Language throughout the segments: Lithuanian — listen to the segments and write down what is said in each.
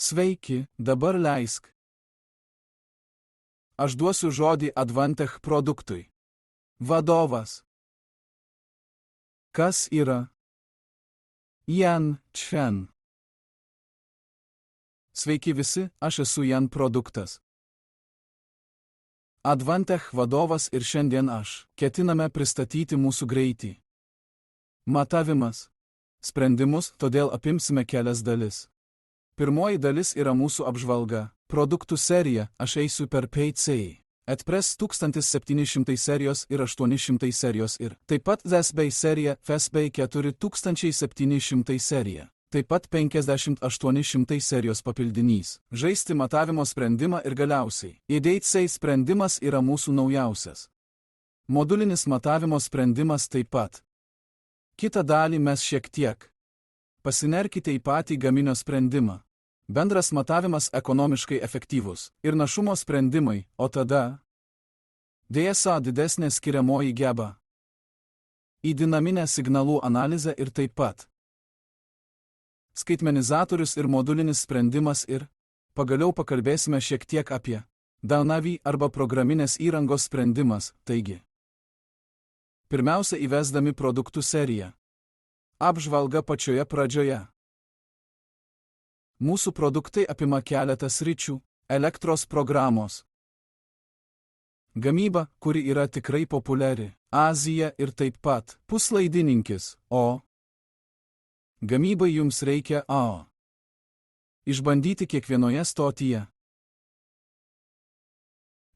Sveiki, dabar leisk. Aš duosiu žodį Advantech produktui. Vadovas. Kas yra? Jan Chen. Sveiki visi, aš esu Jan produktas. Advantech vadovas ir šiandien aš ketiname pristatyti mūsų greitį. Matavimas. Sprendimus, todėl apimsime kelias dalis. Pirmoji dalis yra mūsų apžvalga. Produktų serija, aš eisiu per PCI. Atpress 1700 serijos ir 800 serijos ir taip pat FastBay serija, FastBay 4700 serija. Taip pat 5800 serijos papildinys. Žaisti matavimo sprendimą ir galiausiai. IDC sprendimas yra mūsų naujausias. Modulinis matavimo sprendimas taip pat. Kitą dalį mes šiek tiek. Pasinerkite į patį gaminio sprendimą. Bendras matavimas ekonomiškai efektyvus ir našumo sprendimai, o tada DSA didesnė skiriamoji geba. Į dinaminę signalų analizę ir taip pat. Skaitmenizatorius ir modulinis sprendimas ir pagaliau pakalbėsime šiek tiek apie DNAV arba programinės įrangos sprendimas, taigi. Pirmiausia įvesdami produktų seriją. Apžvalga pačioje pradžioje. Mūsų produktai apima keletą sričių – elektros programos. Gamyba, kuri yra tikrai populiari – Azija ir taip pat puslaidininkis, o gamybai jums reikia AO. Išbandyti kiekvienoje stotyje.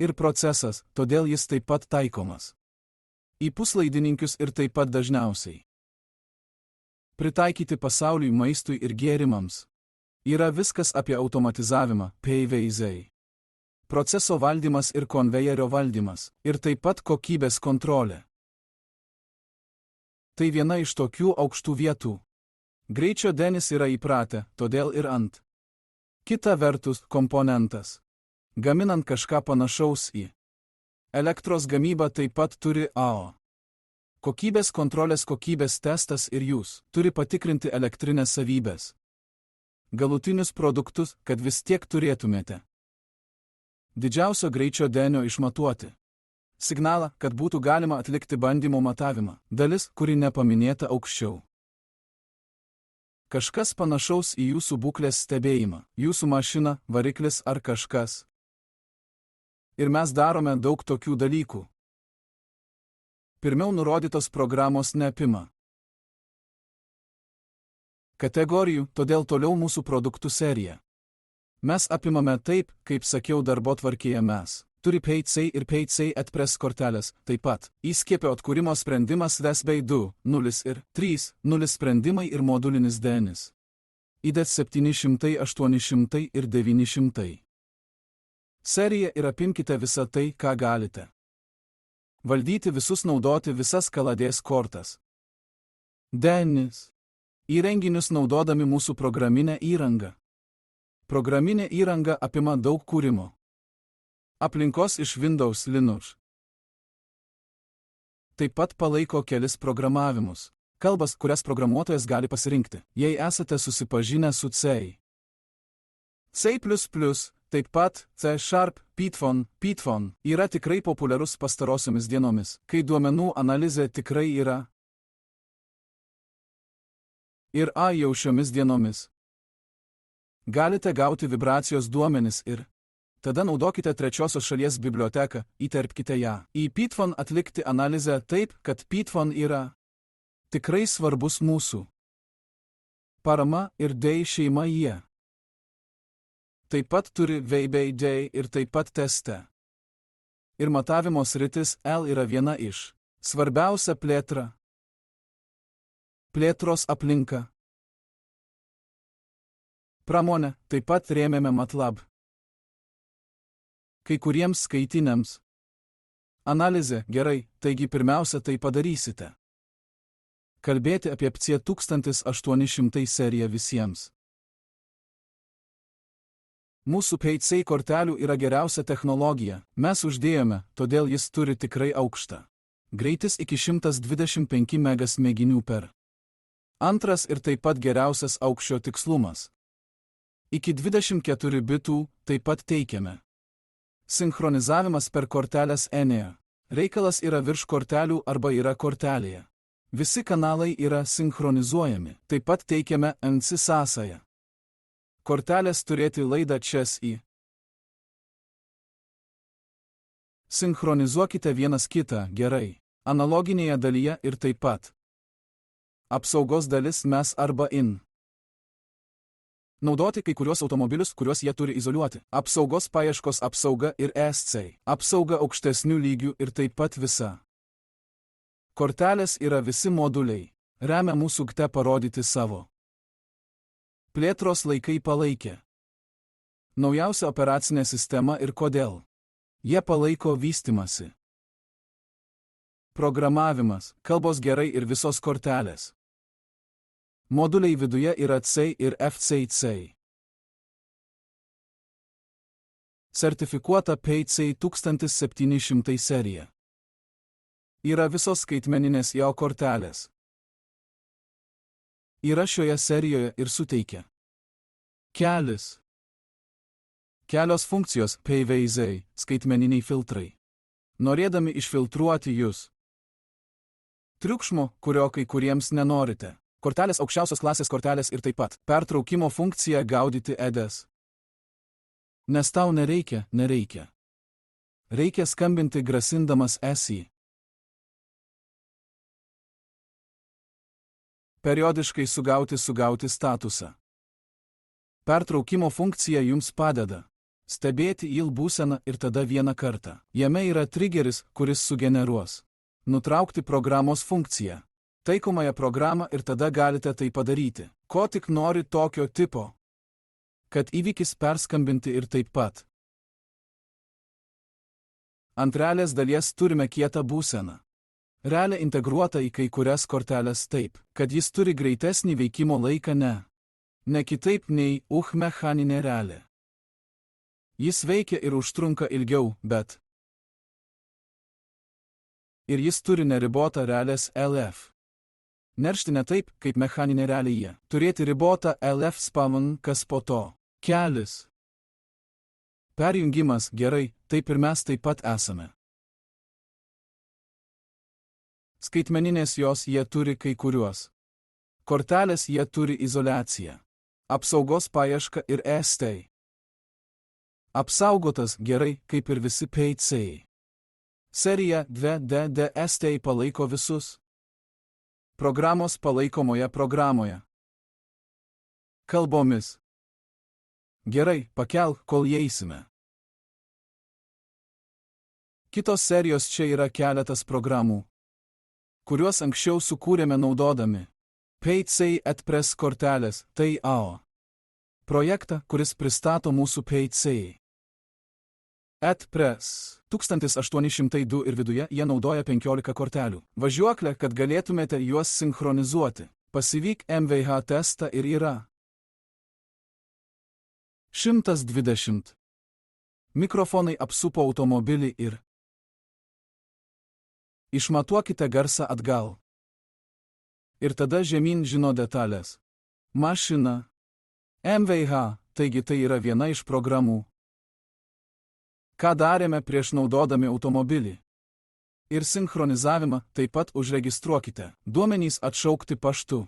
Ir procesas, todėl jis taip pat taikomas. Į puslaidininkius ir taip pat dažniausiai. Pritaikyti pasauliui maistui ir gėrimams. Yra viskas apie automatizavimą, PVZ. Proceso valdymas ir konvejerio valdymas, ir taip pat kokybės kontrolė. Tai viena iš tokių aukštų vietų. Greičio denis yra įpratę, todėl ir ant. Kita vertus, komponentas. Gaminant kažką panašaus į. Elektros gamyba taip pat turi AO. Kokybės kontrolės kokybės testas ir jūs turi patikrinti elektrinės savybės. Galutinius produktus, kad vis tiek turėtumėte. Didžiausio greičio denio išmatuoti. Signalą, kad būtų galima atlikti bandymo matavimą. Dalis, kuri nepaminėta aukščiau. Kažkas panašaus į jūsų būklės stebėjimą. Jūsų mašina, variklis ar kažkas. Ir mes darome daug tokių dalykų. Pirmiau nurodytos programos neapima kategorijų, todėl toliau mūsų produktų serija. Mes apimame taip, kaip sakiau darbotvarkėje mes. Turi PCI ir PCI Atpress kortelės, taip pat įskiepio atkūrimo sprendimas FastBay 2.0 ir 3.0 sprendimai ir modulinis DNS. IDET 700, 800 ir 900. Serija ir apimkite visą tai, ką galite. Valdyti visus, naudoti visas kaladės kortas. DNS. Įrenginius naudodami mūsų programinę įrangą. Programinė įranga apima daug kūrimo. Aplinkos iš Windows Linux. Taip pat palaiko kelis programavimus. Kalbas, kurias programuotojas gali pasirinkti, jei esate susipažinę su C. C++, taip pat C#, Python yra tikrai populiarus pastarosiomis dienomis, kai duomenų analizė tikrai yra. Ir jau šiomis dienomis. Galite gauti vibracijos duomenis ir tada naudokite trečiosios šalies biblioteką, įterpkite ją. Į Python atlikti analizę taip, kad Python yra tikrai svarbus mūsų. Parama ir DEI šeima jie. Taip pat turi VBay DEI ir taip pat teste. Ir matavimo sritis L yra viena iš. Svarbiausia plėtra. Plėtros aplinka. Pramonė, taip pat rėmėme MATLAB. Kai kuriems skaitiniams. Analizė, gerai, taigi pirmiausia tai padarysite. Kalbėti apie PC 1800 seriją visiems. Mūsų PCI kortelių yra geriausia technologija, mes uždėjome, todėl jis turi tikrai aukštą. Greitis iki 125 megas mėginių per. Antras ir taip pat geriausias aukščio tikslumas. Iki 24 bitų taip pat teikiame. Sinchronizavimas per kortelės ENIAC. Reikalas yra virš kortelių arba yra kortelėje. Visi kanalai yra sinchronizuojami. Taip pat teikiame NC sąsają. Kortelės turėti laidą ČSI. Sinchronizuokite vienas kitą gerai. Analoginėje dalyje ir taip pat. Apsaugos dalis MES arba IN. Naudoti kai kurios automobilius, kuriuos jie turi izoliuoti. Apsaugos paieškos apsauga ir ESC. Apsauga aukštesnių lygių ir taip pat visa. Kortelės yra visi moduliai. Remia mūsų GT parodyti savo. Plėtros laikai palaikė. Naujausia operacinė sistema ir kodėl. Jie palaiko vystimasi. Programavimas, kalbos gerai ir visos kortelės. Moduliai viduje yra C ir FCC. Sertifikuota PAIC 1700 serija. Yra visos skaitmeninės jo kortelės. Yra šioje serijoje ir suteikia. Kelios funkcijos PVZ, skaitmeniniai filtrai. Norėdami išfiltruoti jūs. Triukšmo, kurio kai kuriems nenorite. Kortelės aukščiausios klasės kortelės ir taip pat pertraukimo funkcija gaudyti EDS. Nes tau nereikia. Reikia skambinti grasindamas SI. Periodiškai sugauti statusą. Pertraukimo funkcija jums padeda stebėti il būseną ir tada vieną kartą. Jame yra triggeris, kuris sugeneruos nutraukti programos funkciją. Taikomąją programą ir tada galite tai padaryti. Ko tik nori tokio tipo. Kad įvykis perskambinti ir taip pat. Ant realios dalies turime kietą būseną. Realiai integruota į kai kurias korteles taip, kad jis turi greitesnį veikimo laiką ne kitaip nei mechaninė realiai. Jis veikia ir užtrunka ilgiau, bet ir jis turi neribotą realias LF. Neršti ne taip, kaip mechaninė realija. Turėti ribotą LF spavn, kas po to. Kelis. Perjungimas gerai, taip ir mes taip pat esame. Skaitmeninės jos jie turi kai kuriuos. Kortelės jie turi izoliaciją. Apsaugos paieška ir EST. Apsaugotas gerai, kaip ir visi PAIC. Serija 2DDST palaiko visus. Programos palaikomoje programoje. Kalbomis. Gerai, pakelk, kol įeisime. Kitos serijos čia yra keletas programų, kuriuos anksčiau sukūrėme naudodami PAIC kortelės, tai AO. Projektą, kuris pristato mūsų PAIC. Press 1802 ir viduje jie naudoja 15 kortelių. Važiuoklę, kad galėtumėte juos sinchronizuoti. Pasivyk MVH testą ir yra 120. Mikrofonai apsupo automobilį ir išmatuokite garsą atgal. Ir tada žemyn žino detalės. Mašina. MVH, taigi tai yra viena iš programų. Ką darėme prieš naudodami automobilį? Ir sinchronizavimą taip pat užregistruokite. Duomenys atšaukti paštu.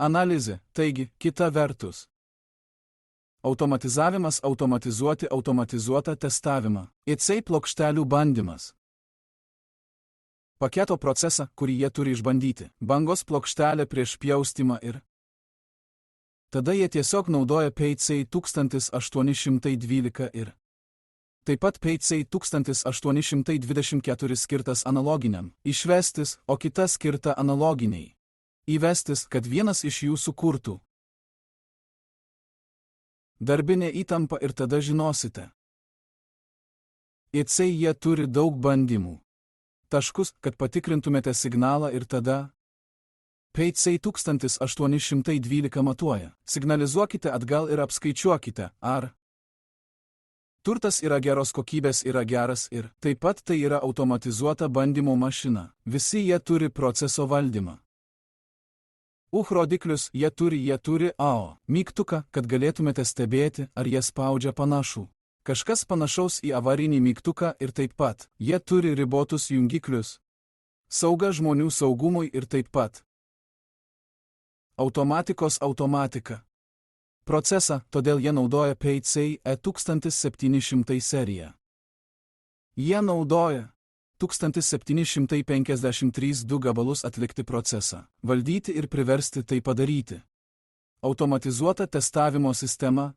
Analizė, taigi, kita vertus. Automatizavimas automatizuotą testavimą. IC plokštelių bandymas. Paketo procesą, kurį jie turi išbandyti. Bangos plokštelė prieš pjaustymą ir tada jie tiesiog naudoja PAIC 1812 ir taip pat PAIC 1824 skirtas analoginiam, išvestis, o kita skirta analoginiai. Įvestis, kad vienas iš jų sukurtų darbinė įtampa ir tada žinosite. IC jie turi daug bandymų. Taškus, kad patikrintumėte signalą ir tada PAIC 1812 matuoja. Signalizuokite atgal ir apskaičiuokite, ar turtas yra geros kokybės yra geras ir taip pat tai yra automatizuota bandymo mašina. Visi jie turi proceso valdymą. rodiklius jie turi AO mygtuką, kad galėtumėte stebėti, ar jie spaudžia panašų. Kažkas panašaus į avarinį mygtuką ir taip pat, jie turi ribotus jungiklius. Sauga žmonių saugumui ir taip pat. Automatika. Procesą, todėl jie naudoja PCI E1700 seriją. Jie naudoja 1753 2 gabalus atlikti procesą, valdyti ir priversti tai padaryti. Automatizuota testavimo sistema,